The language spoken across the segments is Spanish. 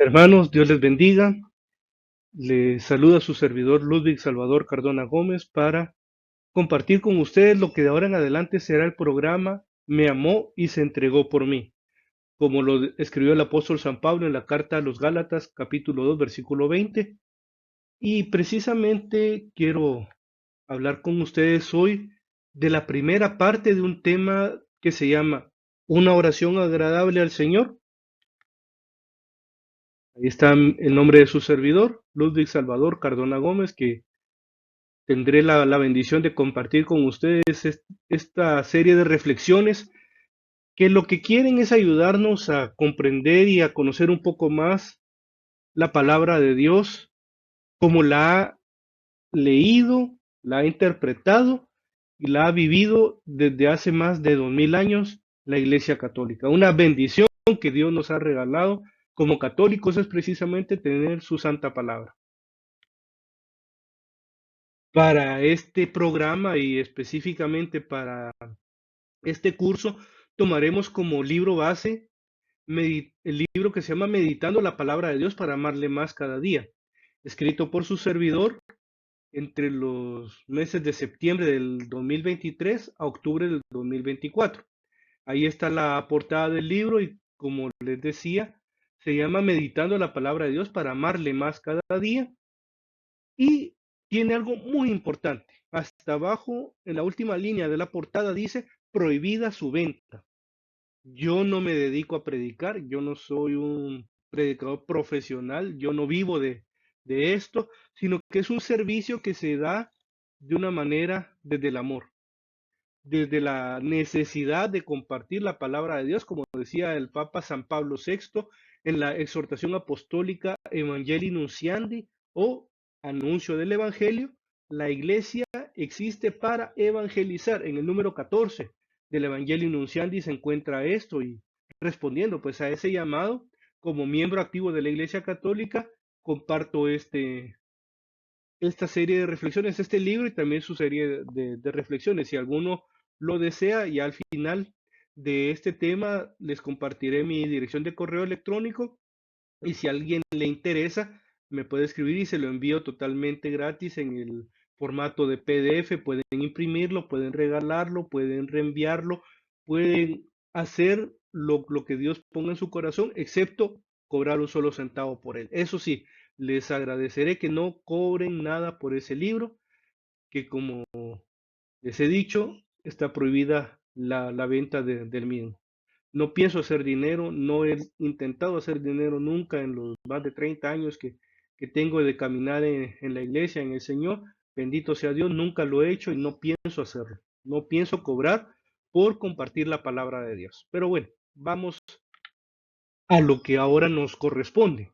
Hermanos, Dios les bendiga. Les saluda su servidor Ludwig Salvador Cardona Gómez para compartir con ustedes lo que de ahora en adelante será el programa Me amó y se entregó por mí, como lo escribió el apóstol San Pablo en la carta a los Gálatas, capítulo 2, versículo 20. Y precisamente quiero hablar con ustedes hoy de la primera parte de un tema que se llama Una oración agradable al Señor. Ahí está el nombre de su servidor, Ludwig Salvador Cardona Gómez, que tendré la bendición de compartir con ustedes esta serie de reflexiones que lo que quieren es ayudarnos a comprender y a conocer un poco más la palabra de Dios, como la ha leído, la ha interpretado y la ha vivido desde hace más de 2000 años la Iglesia Católica. Una bendición que Dios nos ha regalado como católicos es precisamente tener su santa palabra. Para este programa y específicamente para este curso tomaremos como libro base el libro que se llama Meditando la Palabra de Dios para amarle más cada día, escrito por su servidor entre los meses de septiembre del 2023 a octubre del 2024. Ahí está la portada del libro y como les decía, se llama Meditando la Palabra de Dios para amarle más cada día y tiene algo muy importante. Hasta abajo, en la última línea de la portada dice prohibida su venta. Yo no me dedico a predicar, yo no soy un predicador profesional, yo no vivo de esto, sino que es un servicio que se da de una manera desde el amor, desde la necesidad de compartir la palabra de Dios, como decía el Papa San Pablo VI en la exhortación apostólica Evangelii Nunciandi o anuncio del Evangelio. La iglesia existe para evangelizar. En el número 14 del Evangelii Nunciandi se encuentra esto y respondiendo pues a ese llamado, como miembro activo de la Iglesia Católica, comparto esta serie de reflexiones, este libro y también su serie de reflexiones. Si alguno lo desea, y al final de este tema les compartiré mi dirección de correo electrónico y si a alguien le interesa, me puede escribir y se lo envío totalmente gratis en el formato de PDF. Pueden imprimirlo, pueden regalarlo, pueden reenviarlo, pueden hacer lo que Dios ponga en su corazón, excepto cobrar un solo centavo por él. Eso sí, les agradeceré que no cobren nada por ese libro, que como les he dicho, está prohibida la venta del mismo. No pienso hacer dinero, no he intentado hacer dinero nunca en los más de 30 años que tengo de caminar en la iglesia, en el Señor. Bendito sea Dios, nunca lo he hecho y no pienso hacerlo. No pienso cobrar por compartir la palabra de Dios. Pero bueno, vamos a lo que ahora nos corresponde.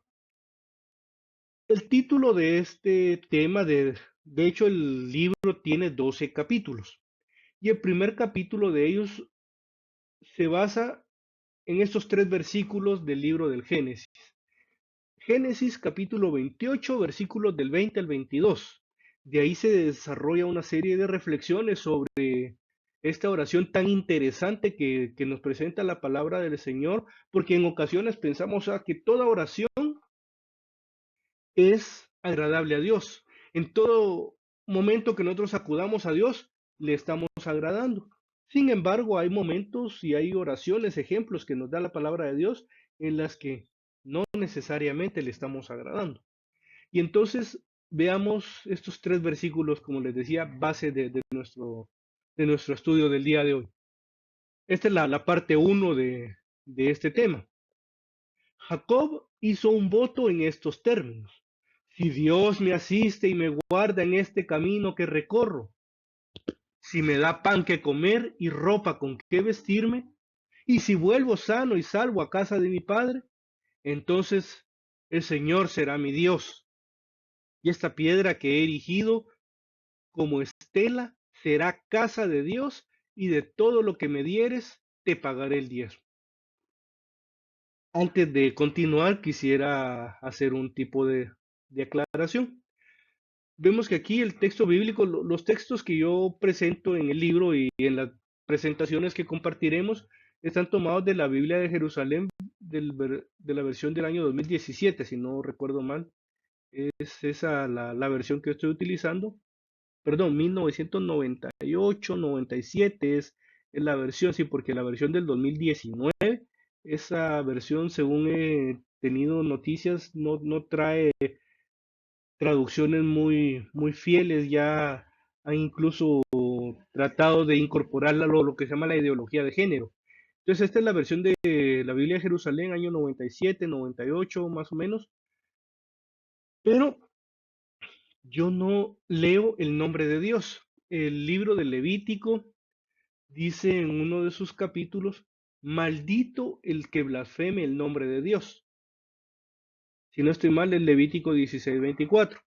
El título de este tema, de hecho el libro tiene 12 capítulos y el primer capítulo de ellos se basa en estos tres versículos del libro del Génesis. Génesis capítulo 28, versículos del 20 al 22. De ahí se desarrolla una serie de reflexiones sobre esta oración tan interesante que nos presenta la palabra del Señor, porque en ocasiones pensamos que toda oración es agradable a Dios. En todo momento que nosotros acudamos a Dios, le estamos agradando. Sin embargo, hay momentos y hay oraciones, ejemplos que nos da la palabra de Dios en las que no necesariamente le estamos agradando. Y entonces veamos estos tres versículos, como les decía, base de nuestro estudio del día de hoy. Esta es la parte uno de este tema. Jacob hizo un voto en estos términos. Si Dios me asiste y me guarda en este camino que recorro, si me da pan que comer y ropa con que vestirme, y si vuelvo sano y salvo a casa de mi padre, entonces el Señor será mi Dios. Y esta piedra que he erigido como estela será casa de Dios, y de todo lo que me dieres te pagaré el diezmo. Antes de continuar, quisiera hacer un tipo de aclaración. Vemos que aquí el texto bíblico, los textos que yo presento en el libro y en las presentaciones que compartiremos, están tomados de la Biblia de Jerusalén de la versión del año 2017, si no recuerdo mal. Es esa la versión que estoy utilizando. Perdón, 1998, 97 es la versión, sí, porque la versión del 2019, esa versión, según he tenido noticias, no trae traducciones muy fieles, ya han incluso tratado de incorporar lo que se llama la ideología de género. Entonces, esta es la versión de la Biblia de Jerusalén, año 97, 98, más o menos, pero yo no leo el nombre de Dios. El libro de Levítico dice en uno de sus capítulos, maldito el que blasfeme el nombre de Dios. Si no estoy mal, es Levítico 16:24.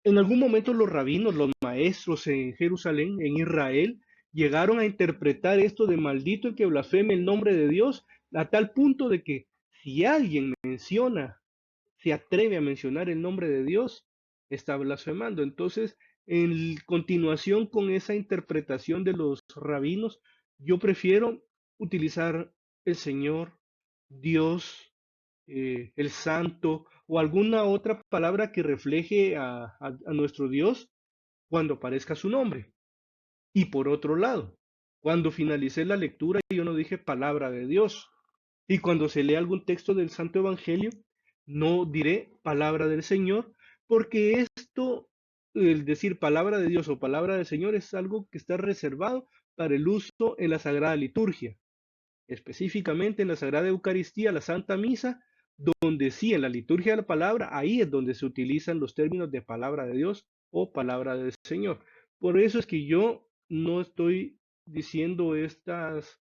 En algún momento los rabinos, los maestros en Jerusalén, en Israel, llegaron a interpretar esto de maldito el que blasfeme el nombre de Dios, a tal punto de que si alguien se atreve a mencionar el nombre de Dios, está blasfemando. Entonces, en continuación con esa interpretación de los rabinos, yo prefiero utilizar el Señor, Dios, el Santo o alguna otra palabra que refleje a nuestro Dios cuando aparezca su nombre. Y por otro lado, cuando finalicé la lectura, yo no dije palabra de Dios. Y cuando se lee algún texto del Santo Evangelio, no diré palabra del Señor, porque esto, el decir palabra de Dios o palabra del Señor, es algo que está reservado para el uso en la Sagrada Liturgia, específicamente en la Sagrada Eucaristía, la Santa Misa, donde sí, en la liturgia de la palabra, ahí es donde se utilizan los términos de palabra de Dios o palabra del Señor. Por eso es que yo no estoy diciendo estas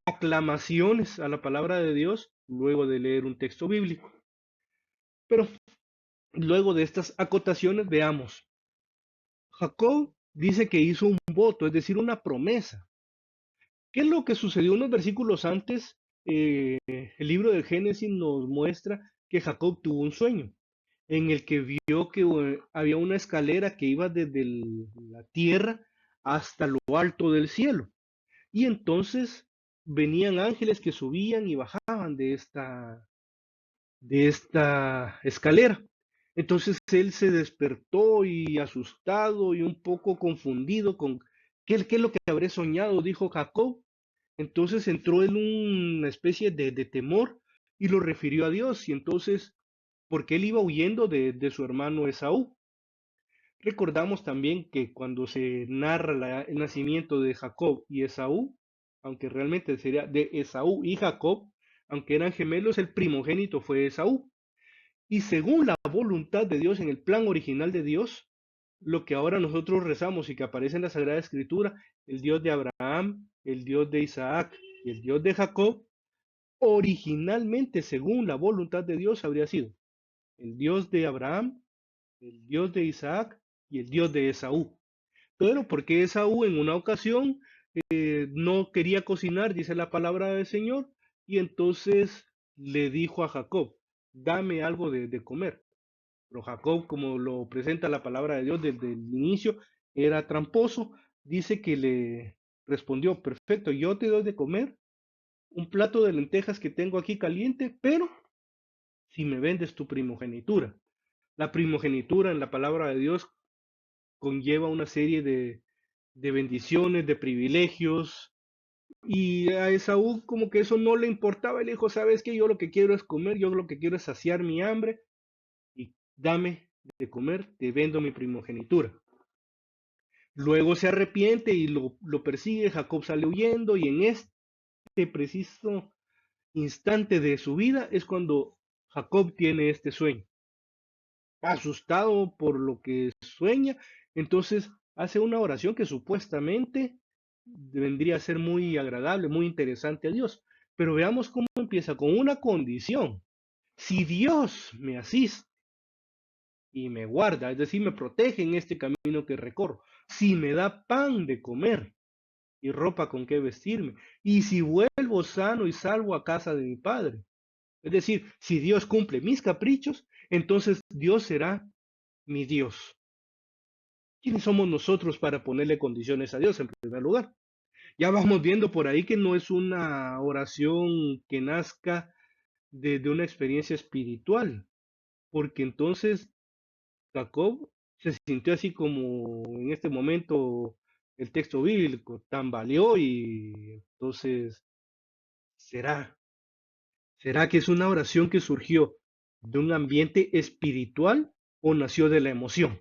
aclamaciones a la palabra de Dios luego de leer un texto bíblico. Pero luego de estas acotaciones, veamos. Jacob dice que hizo un voto, es decir, una promesa. ¿Qué es lo que sucedió unos versículos antes? El libro del Génesis nos muestra que Jacob tuvo un sueño en el que vio que había una escalera que iba desde la tierra hasta lo alto del cielo. Y entonces venían ángeles que subían y bajaban de esta escalera. Entonces él se despertó y asustado y un poco confundido con qué es lo que habré soñado, dijo Jacob. Entonces entró en una especie de temor y lo refirió a Dios. Y entonces, porque él iba huyendo de su hermano Esaú. Recordamos también que cuando se narra el nacimiento de Jacob y Esaú, aunque realmente sería de Esaú y Jacob, aunque eran gemelos, el primogénito fue Esaú. Y según la voluntad de Dios, en el plan original de Dios, lo que ahora nosotros rezamos y que aparece en la Sagrada Escritura, el Dios de Abraham, el Dios de Isaac y el Dios de Jacob, originalmente, según la voluntad de Dios, habría sido el Dios de Abraham, el Dios de Isaac y el Dios de Esaú. Pero porque Esaú en una ocasión no quería cocinar, dice la palabra del Señor, y entonces le dijo a Jacob, dame algo de comer. Pero Jacob, como lo presenta la palabra de Dios desde el inicio, era tramposo. Dice que le respondió, perfecto, yo te doy de comer un plato de lentejas que tengo aquí caliente, pero si me vendes tu primogenitura. La primogenitura en la palabra de Dios conlleva una serie de bendiciones, de privilegios, y a Esaú como que eso no le importaba. Él dijo, ¿sabes qué? Yo lo que quiero es comer, yo lo que quiero es saciar mi hambre, y dame de comer, te vendo mi primogenitura. Luego se arrepiente y lo persigue, Jacob sale huyendo, y en este preciso instante de su vida es cuando Jacob tiene este sueño. Asustado por lo que sueña, entonces hace una oración que supuestamente vendría a ser muy agradable, muy interesante a Dios. Pero veamos cómo empieza con una condición. Si Dios me asiste y me guarda, es decir, me protege en este camino que recorro, si me da pan de comer y ropa con que vestirme, y si vuelvo sano y salvo a casa de mi padre, es decir, si Dios cumple mis caprichos, entonces Dios será mi Dios. ¿Quiénes somos nosotros para ponerle condiciones a Dios en primer lugar? Ya vamos viendo por ahí que no es una oración que nazca de una experiencia espiritual, porque entonces Jacob se sintió así como en este momento el texto bíblico tambaleó y entonces, ¿será? ¿Será que es una oración que surgió de un ambiente espiritual o nació de la emoción?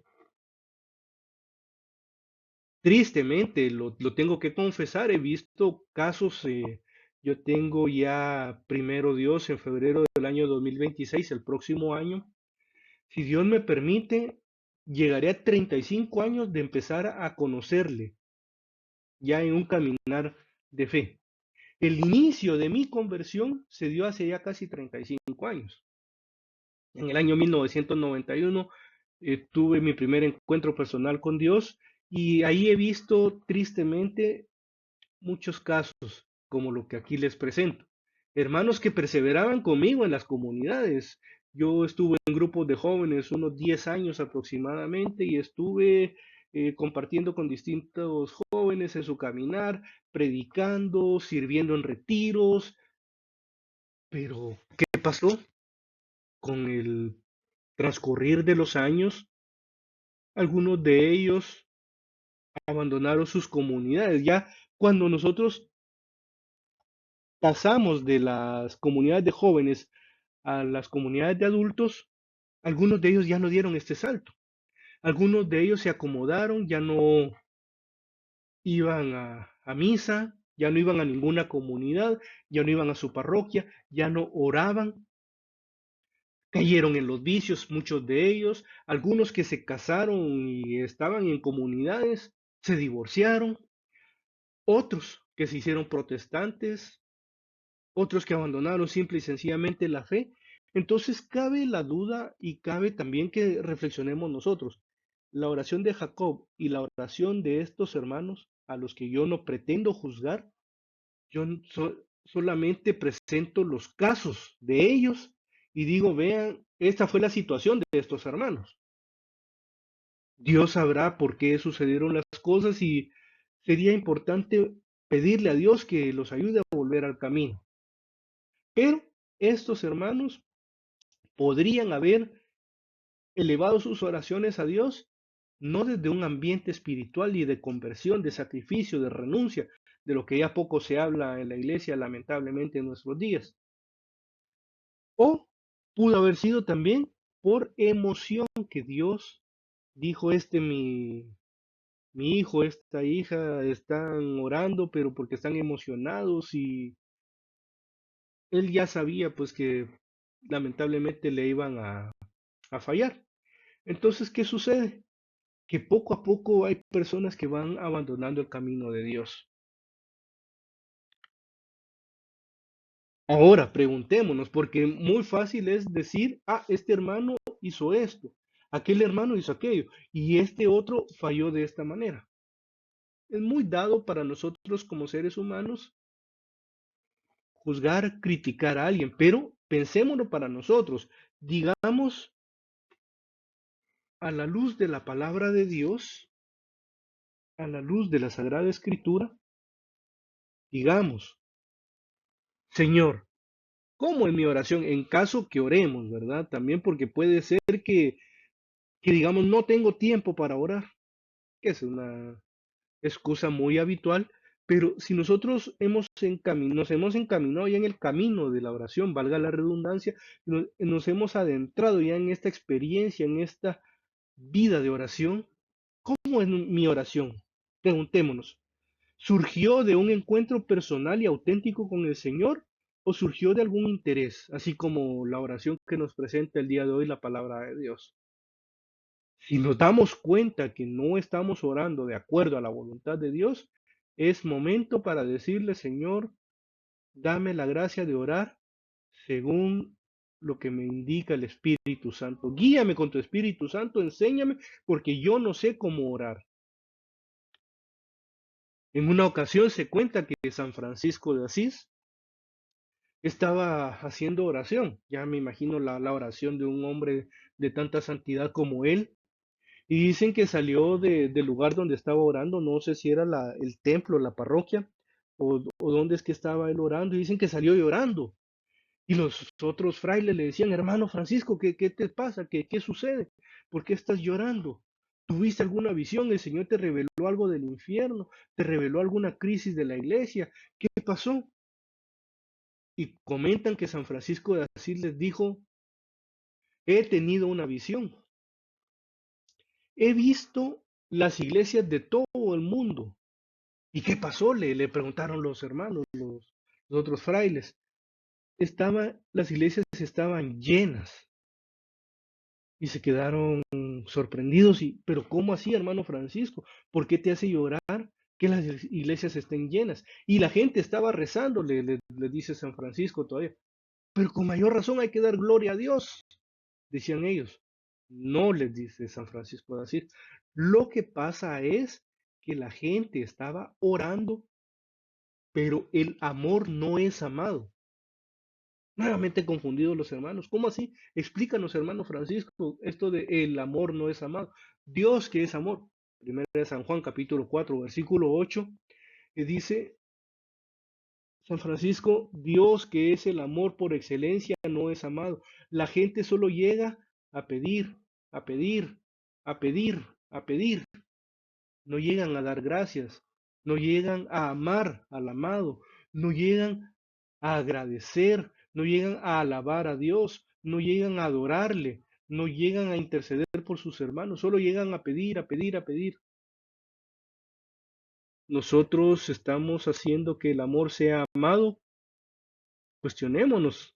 Tristemente, lo tengo que confesar, he visto casos, yo tengo ya primero Dios en febrero del año 2026, el próximo año, si Dios me permite, llegaré a 35 años de empezar a conocerle ya en un caminar de fe. El inicio de mi conversión se dio hace ya casi 35 años. En el año 1991 tuve mi primer encuentro personal con Dios y ahí he visto tristemente muchos casos como lo que aquí les presento. Hermanos que perseveraban conmigo en las comunidades. Yo estuve en grupos de jóvenes unos 10 años aproximadamente y estuve compartiendo con distintos jóvenes en su caminar, predicando, sirviendo en retiros. Pero, ¿qué pasó? Con el transcurrir de los años, algunos de ellos abandonaron sus comunidades. Ya cuando nosotros pasamos de las comunidades de jóvenes a las comunidades de adultos, algunos de ellos ya no dieron este salto. Algunos de ellos se acomodaron, ya no iban a misa, ya no iban a ninguna comunidad, ya no iban a su parroquia, ya no oraban, cayeron en los vicios muchos de ellos, algunos que se casaron y estaban en comunidades, se divorciaron, otros que se hicieron protestantes, otros que abandonaron simple y sencillamente la fe. Entonces cabe la duda y cabe también que reflexionemos nosotros. La oración de Jacob y la oración de estos hermanos, a los que yo no pretendo juzgar, yo solamente presento los casos de ellos y digo, vean, esta fue la situación de estos hermanos. Dios sabrá por qué sucedieron las cosas y sería importante pedirle a Dios que los ayude a volver al camino. Pero estos hermanos podrían haber elevado sus oraciones a Dios no desde un ambiente espiritual y de conversión, de sacrificio, de renuncia, de lo que ya poco se habla en la iglesia, lamentablemente en nuestros días. O pudo haber sido también por emoción que Dios dijo, mi hijo, esta hija están orando, pero porque están emocionados y él ya sabía pues que lamentablemente le iban a fallar. Entonces, ¿qué sucede? Que poco a poco hay personas que van abandonando el camino de Dios. Ahora, preguntémonos, porque muy fácil es decir, este hermano hizo esto, aquel hermano hizo aquello, y este otro falló de esta manera. Es muy dado para nosotros como seres humanos juzgar, criticar a alguien, pero pensémoslo para nosotros. Digamos, a la luz de la palabra de Dios, a la luz de la Sagrada Escritura, digamos, Señor, ¿cómo en mi oración? En caso que oremos, ¿verdad? También porque puede ser que digamos, no tengo tiempo para orar, que es una excusa muy habitual, pero si nosotros nos hemos encaminado ya en el camino de la oración, valga la redundancia, nos hemos adentrado ya en esta experiencia, en esta vida de oración, ¿cómo es mi oración? Preguntémonos, ¿surgió de un encuentro personal y auténtico con el Señor o surgió de algún interés, así como la oración que nos presenta el día de hoy la palabra de Dios? Si nos damos cuenta que no estamos orando de acuerdo a la voluntad de Dios, es momento para decirle, Señor, dame la gracia de orar según lo que me indica el Espíritu Santo. Guíame con tu Espíritu Santo, enséñame, porque yo no sé cómo orar. En una ocasión se cuenta que San Francisco de Asís estaba haciendo oración. Ya me imagino la oración de un hombre de tanta santidad como él. Y dicen que salió del lugar donde estaba orando, no sé si era el templo, la parroquia, o dónde es que estaba él orando, y dicen que salió llorando. Y los otros frailes le decían, hermano Francisco, ¿qué te pasa? ¿Qué sucede? ¿Por qué estás llorando? ¿Tuviste alguna visión? ¿El Señor te reveló algo del infierno? ¿Te reveló alguna crisis de la iglesia? ¿Qué pasó? Y comentan que San Francisco de Asís les dijo, he tenido una visión. He visto las iglesias de todo el mundo. ¿Y qué pasó? Le preguntaron los hermanos, los otros frailes. Las iglesias estaban llenas y se quedaron sorprendidos. Pero ¿cómo así, hermano Francisco? ¿Por qué te hace llorar que las iglesias estén llenas? Y la gente estaba rezando, le dice San Francisco todavía. Pero con mayor razón hay que dar gloria a Dios, decían ellos. No, les dice San Francisco de Asís. Lo que pasa es que la gente estaba orando, pero el amor no es amado. Nuevamente confundidos los hermanos. ¿Cómo así? Explícanos, hermano Francisco, esto de el amor no es amado. Dios que es amor. Primera de San Juan, capítulo 4 versículo 8, que dice San Francisco, Dios que es el amor por excelencia no es amado. La gente solo llega a pedir, a pedir, a pedir, a pedir. No llegan a dar gracias, no llegan a amar al amado, no llegan a agradecer, no llegan a alabar a Dios, no llegan a adorarle, no llegan a interceder por sus hermanos, solo llegan a pedir, a pedir, a pedir. Nosotros estamos haciendo que el amor sea amado, cuestionémonos,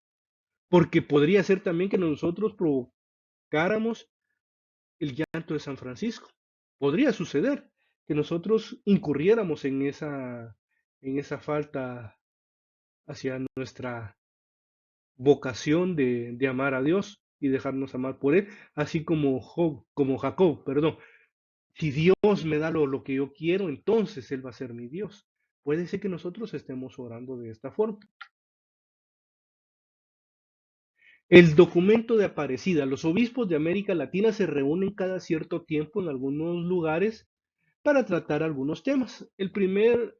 porque podría ser también que nosotros provocáramos el llanto de San Francisco. Podría suceder que nosotros incurriéramos en esa falta hacia nuestra vocación de amar a Dios y dejarnos amar por Él, así como Jacob, perdón. Si Dios me da lo que yo quiero, entonces Él va a ser mi Dios. Puede ser que nosotros estemos orando de esta forma. El documento de Aparecida. Los obispos de América Latina se reúnen cada cierto tiempo en algunos lugares para tratar algunos temas. El primer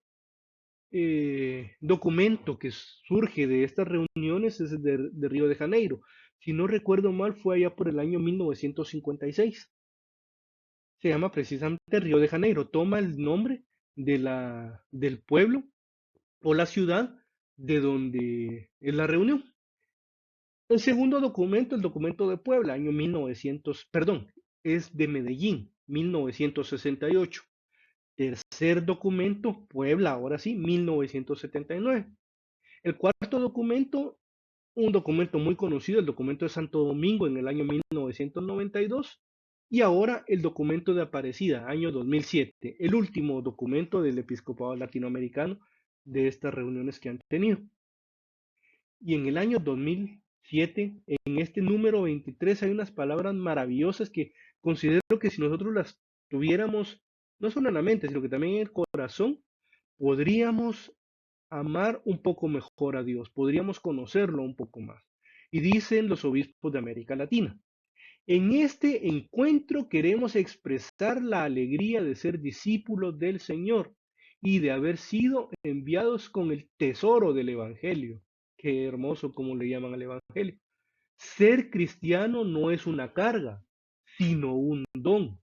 documento que surge de estas reuniones es de Río de Janeiro. Si no recuerdo mal, fue allá por el año 1956. Se llama precisamente Río de Janeiro. Toma el nombre del pueblo o la ciudad de donde es la reunión. El segundo documento, el documento de Puebla, año 1900, perdón, es de Medellín, 1968. Tercer documento, Puebla, ahora sí, 1979. El cuarto documento, un documento muy conocido, el documento de Santo Domingo en el año 1992. Y ahora el documento de Aparecida, año 2007, el último documento del episcopado latinoamericano de estas reuniones que han tenido. Y en el año 2007, en este número 23, hay unas palabras maravillosas que considero que si nosotros las tuviéramos, no solo en la mente, sino que también en el corazón, podríamos amar un poco mejor a Dios, podríamos conocerlo un poco más. Y dicen los obispos de América Latina, en este encuentro queremos expresar la alegría de ser discípulos del Señor y de haber sido enviados con el tesoro del Evangelio. Qué hermoso como le llaman al Evangelio. Ser cristiano no es una carga, sino un don.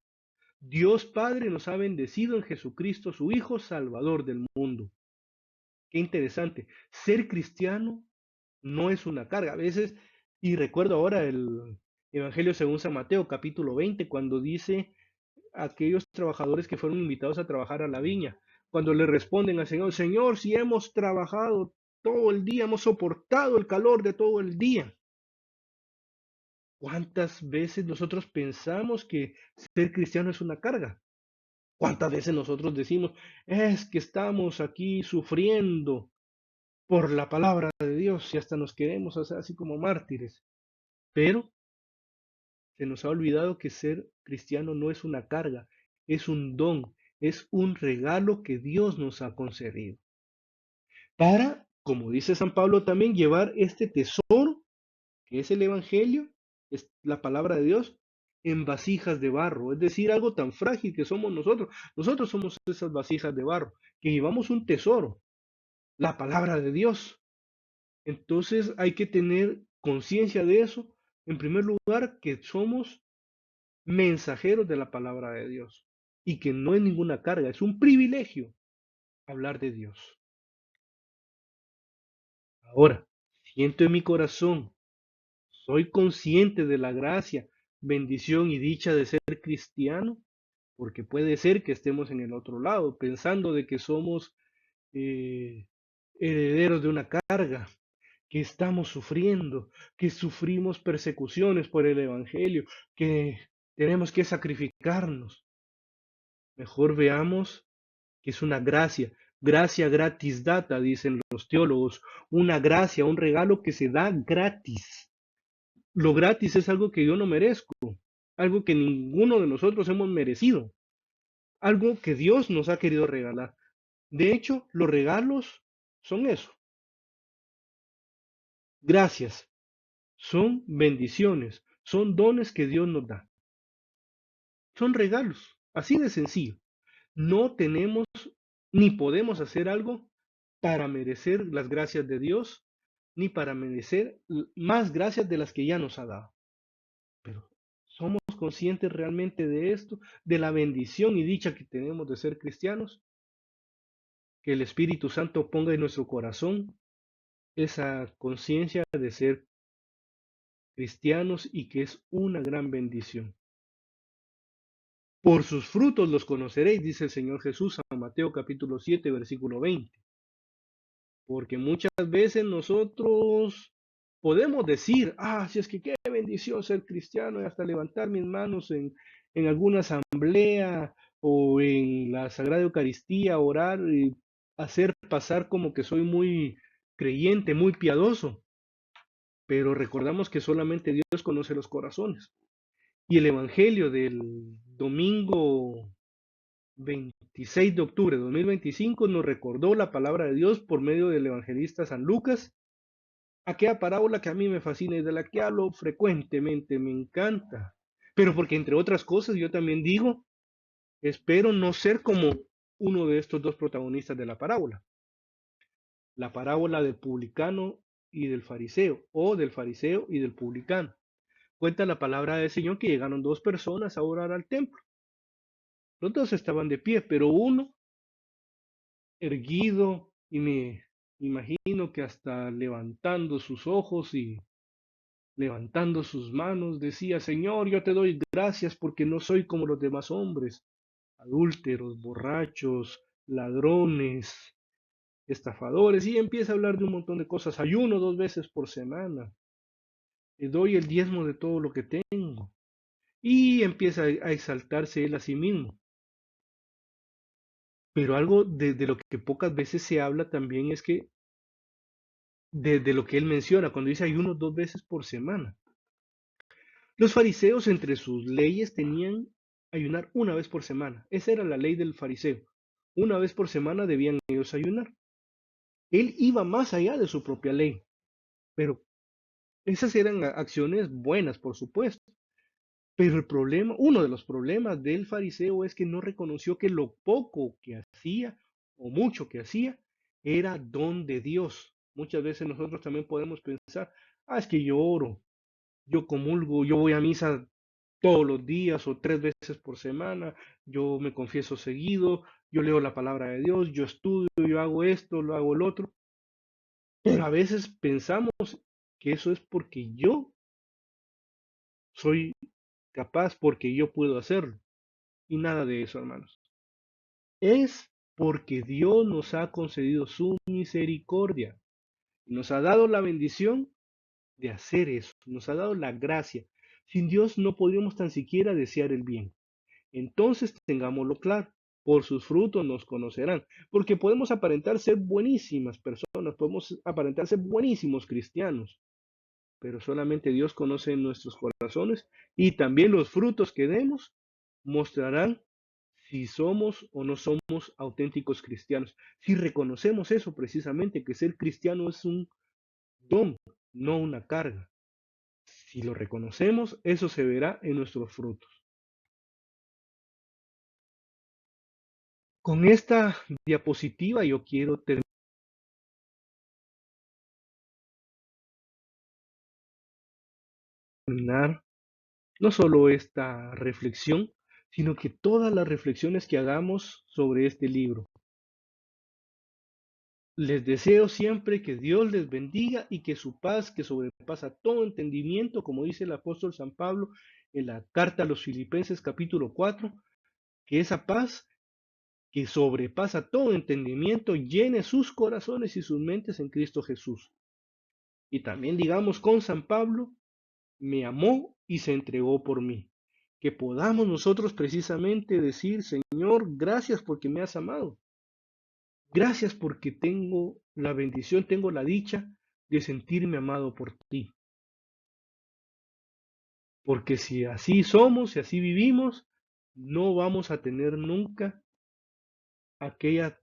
Dios Padre nos ha bendecido en Jesucristo, su Hijo Salvador del mundo. Qué interesante. Ser cristiano no es una carga. A veces, y recuerdo ahora el Evangelio según San Mateo, capítulo 20, cuando dice a aquellos trabajadores que fueron invitados a trabajar a la viña, cuando le responden al Señor, Señor, si hemos trabajado todo el día, hemos soportado el calor de todo el día. ¿Cuántas veces nosotros pensamos que ser cristiano es una carga? ¿Cuántas veces nosotros decimos, es que estamos aquí sufriendo por la palabra de Dios y hasta nos queremos hacer así como mártires? Pero se nos ha olvidado que ser cristiano no es una carga, es un don, es un regalo que Dios nos ha concedido. Para, como dice San Pablo también, llevar este tesoro, que es el Evangelio, es la palabra de Dios, en vasijas de barro, es decir, algo tan frágil que somos nosotros. Nosotros somos esas vasijas de barro, que llevamos un tesoro, la palabra de Dios. Entonces hay que tener conciencia de eso. En primer lugar, que somos mensajeros de la palabra de Dios y que no es ninguna carga, es un privilegio hablar de Dios. Ahora, siento en mi corazón, soy consciente de la gracia, bendición y dicha de ser cristiano, porque puede ser que estemos en el otro lado, pensando de que somos eh, herederos de una carga, que estamos sufriendo, que sufrimos persecuciones por el Evangelio, que tenemos que sacrificarnos. Mejor veamos que es una gracia, gracia gratis data, dicen los teólogos, una gracia, un regalo que se da gratis. Lo gratis es algo que yo no merezco, algo que ninguno de nosotros hemos merecido, algo que Dios nos ha querido regalar. De hecho, los regalos son eso, gracias, son bendiciones, son dones que Dios nos da, son regalos, así de sencillo. No tenemos ni podemos hacer algo para merecer las gracias de Dios, ni para merecer más gracias de las que ya nos ha dado. Pero ¿somos conscientes realmente de esto, de la bendición y dicha que tenemos de ser cristianos? Que el Espíritu Santo ponga en nuestro corazón esa conciencia de ser cristianos y que es una gran bendición. Por sus frutos los conoceréis, dice el Señor Jesús en Mateo capítulo 7, versículo 20. Porque muchas veces nosotros podemos decir, si es que qué bendición ser cristiano y hasta levantar mis manos en alguna asamblea o en la Sagrada Eucaristía, orar y hacer pasar como que soy muy creyente, muy piadoso. Pero recordamos que solamente Dios conoce los corazones. Y el Evangelio del domingo 26 de octubre de 2025 nos recordó la palabra de Dios por medio del evangelista San Lucas, aquella parábola que a mí me fascina y de la que hablo frecuentemente, me encanta. Pero porque entre otras cosas yo también digo, espero no ser como uno de estos dos protagonistas de la parábola del publicano y del fariseo, o del fariseo y del publicano. Cuenta la palabra del Señor que llegaron dos personas a orar al templo. Los dos estaban de pie, pero uno erguido y me imagino que hasta levantando sus ojos y levantando sus manos decía, Señor, yo te doy gracias porque no soy como los demás hombres, adúlteros, borrachos, ladrones, estafadores, y empieza a hablar de un montón de cosas. Ayuno 2 veces por semana, doy el diezmo de todo lo que tengo. Y empieza a exaltarse él a sí mismo. Pero algo de lo que pocas veces se habla también es que de lo que él menciona cuando dice ayuno 2 veces por semana. Los fariseos entre sus leyes tenían ayunar una vez por semana. Esa era la ley del fariseo. Una vez por semana debían ellos ayunar. Él iba más allá de su propia ley, pero esas eran acciones buenas, por supuesto. Pero el problema, uno de los problemas del fariseo es que no reconoció que lo poco que hacía o mucho que hacía era don de Dios. Muchas veces nosotros también podemos pensar, es que yo oro, yo comulgo, yo voy a misa todos los días o 3 veces por semana, yo me confieso seguido, yo leo la palabra de Dios, yo estudio, yo hago esto, lo hago el otro. Pero a veces pensamos que eso es porque yo soy capaz, porque yo puedo hacerlo. Y nada de eso, hermanos. Es porque Dios nos ha concedido su misericordia. Nos ha dado la bendición de hacer eso. Nos ha dado la gracia. Sin Dios no podríamos tan siquiera desear el bien. Entonces tengámoslo claro, por sus frutos nos conocerán, porque podemos aparentar ser buenísimas personas, podemos aparentar ser buenísimos cristianos, pero solamente Dios conoce nuestros corazones y también los frutos que demos mostrarán si somos o no somos auténticos cristianos. Si reconocemos eso precisamente, que ser cristiano es un don, no una carga. Si lo reconocemos, eso se verá en nuestros frutos. Con esta diapositiva yo quiero terminar terminar no solo esta reflexión, sino que todas las reflexiones que hagamos sobre este libro. Les deseo siempre que Dios les bendiga y que su paz, que sobrepasa todo entendimiento, como dice el apóstol San Pablo en la carta a los Filipenses capítulo 4, que esa paz que sobrepasa todo entendimiento llene sus corazones y sus mentes en Cristo Jesús. Y también digamos con San Pablo, me amó y se entregó por mí. Que podamos nosotros precisamente decir, Señor, gracias porque me has amado. Gracias porque tengo la bendición, tengo la dicha de sentirme amado por ti. Porque si así somos, si así vivimos, no vamos a tener nunca aquella,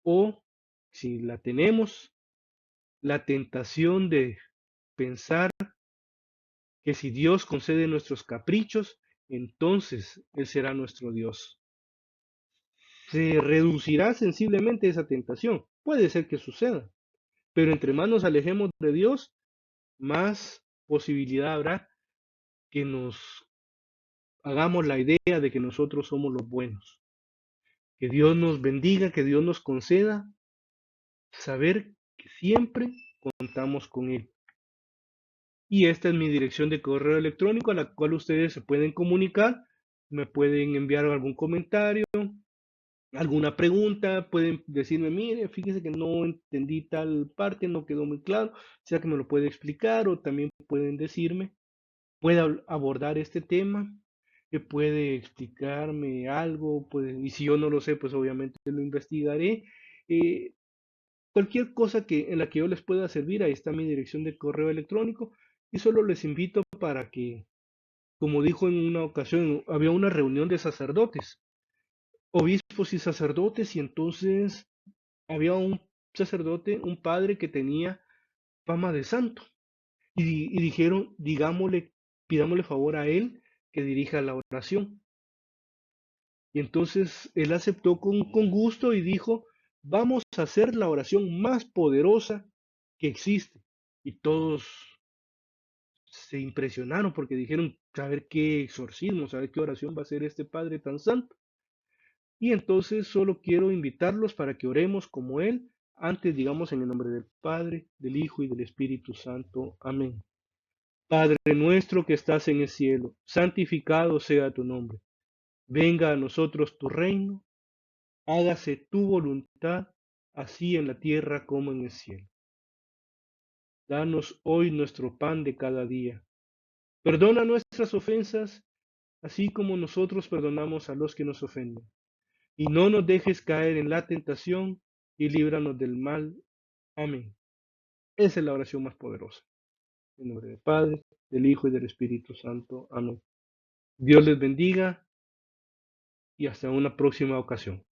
o si la tenemos, la tentación de pensar que si Dios concede nuestros caprichos, entonces Él será nuestro Dios. Se reducirá sensiblemente esa tentación. Puede ser que suceda, pero entre más nos alejemos de Dios, más posibilidad habrá que nos hagamos la idea de que nosotros somos los buenos. Que Dios nos bendiga, que Dios nos conceda saber que siempre contamos con Él. Y esta es mi dirección de correo electrónico a la cual ustedes se pueden comunicar, me pueden enviar algún comentario, alguna pregunta, pueden decirme, mire, fíjese que no entendí tal parte, no quedó muy claro, sea que me lo puede explicar o también pueden decirme, puede abordar este tema, que puede explicarme algo, puede, y si yo no lo sé, pues obviamente lo investigaré. Eh, Cualquier cosa en la que yo les pueda servir, ahí está mi dirección de correo electrónico y solo les invito para que, como dijo en una ocasión, había una reunión de sacerdotes, obispos y sacerdotes, y entonces había un sacerdote, un padre que tenía fama de santo. Y dijeron, digámosle, pidámosle favor a él que dirija la oración. Y entonces él aceptó con gusto y dijo, vamos a hacer la oración más poderosa que existe. Y todos se impresionaron porque dijeron, saber qué exorcismo, saber qué oración va a hacer este Padre tan santo. Y entonces solo quiero invitarlos para que oremos como Él, antes digamos en el nombre del Padre, del Hijo y del Espíritu Santo. Amén. Padre nuestro que estás en el cielo, santificado sea tu nombre. Venga a nosotros tu reino, hágase tu voluntad, así en la tierra como en el cielo. Danos hoy nuestro pan de cada día. Perdona nuestras ofensas, así como nosotros perdonamos a los que nos ofenden. Y no nos dejes caer en la tentación, y líbranos del mal. Amén. Esa es la oración más poderosa. En nombre del Padre, del Hijo y del Espíritu Santo. Amén. Dios les bendiga y hasta una próxima ocasión.